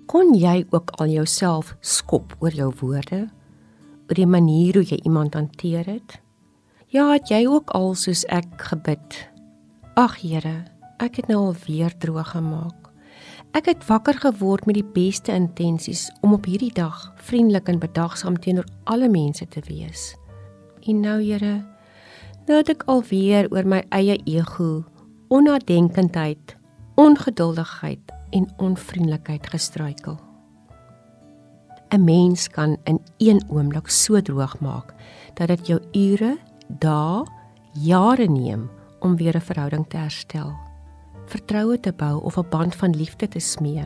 Kon jy ook al jouself skop oor jou woorde, oor die manier hoe jy iemand hanteer het? Ja, het jy ook al soos ek gebid? Ag Here, ek het nou alweer droog gemaak. Ek het wakker geword met die beste intensies om op hierdie dag vriendelik en bedagsaam teenoor alle mense te wees. En nou Here, nou het ek alweer oor my eie ego, onnadenkendheid, ongeduldigheid en onvriendelikheid gestruikel. 'n Mens kan in een oomblik so droog maak, dat dit jou ure, dae, jare neem om weer 'n verhouding te herstel, vertroue te bou of 'n band van liefde te smee.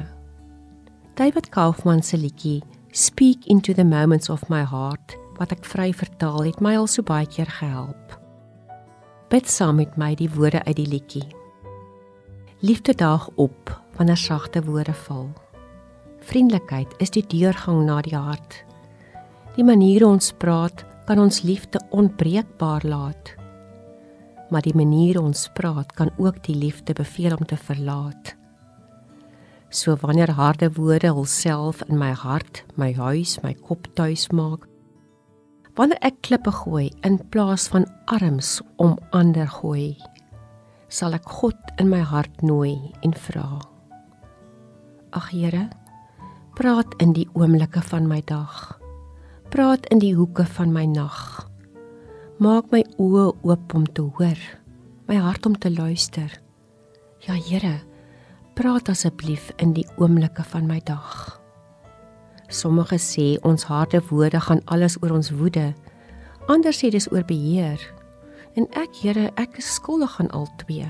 David Kaufman se liedjie Speak into the Moments of My Heart, wat ek vry vertaal, het my al so baie keer gehelp. Bid saam met my die woorde uit die liedjie. Liefde daag op wanneer sagte woorde val. Vriendelikheid is die deurgang na die hart. Die manier ons praat, kan ons liefde onbreekbaar laat. Maar die manier ons praat, kan ook die liefde beveel om te verlaat. So wanneer harde woorde hulself in my hart, my huis, my kop tuis maak, wanneer ek klippe gooi in plaas van arms om ander gooi, sal ek God in my hart nooi en vra. Ag Here, praat in die oomblikke van my dag, praat in die hoeke van my nag, maak my oë oop om te hoor, my hart om te luister. Ja Here, praat asseblief in die oomblikke van my dag. Sommige sê ons harde woorde gaan alles oor ons woede, ander sê dis oor beheer. En ek, Here, ek is skuldig aan al twee.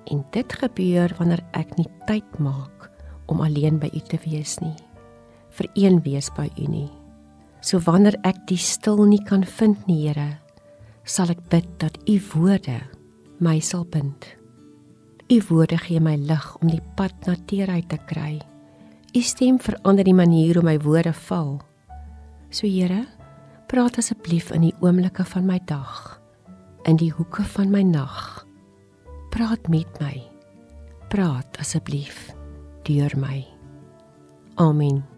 En dit gebeur wanneer ek nie tyd maak om alleen by U te wees nie, vir een wees by U nie. So wanneer ek die stil nie kan vind nie, Here, sal ek bid dat U woorde my sal bind. U woorde gee my lig om die pad na teerheid te kry. U stem verander die manier hoe my woorde val. So Here, praat asseblief in die oomblikke van my dag, in die hoeke van my nag. Praat met my. Praat asseblief deur my. Amen.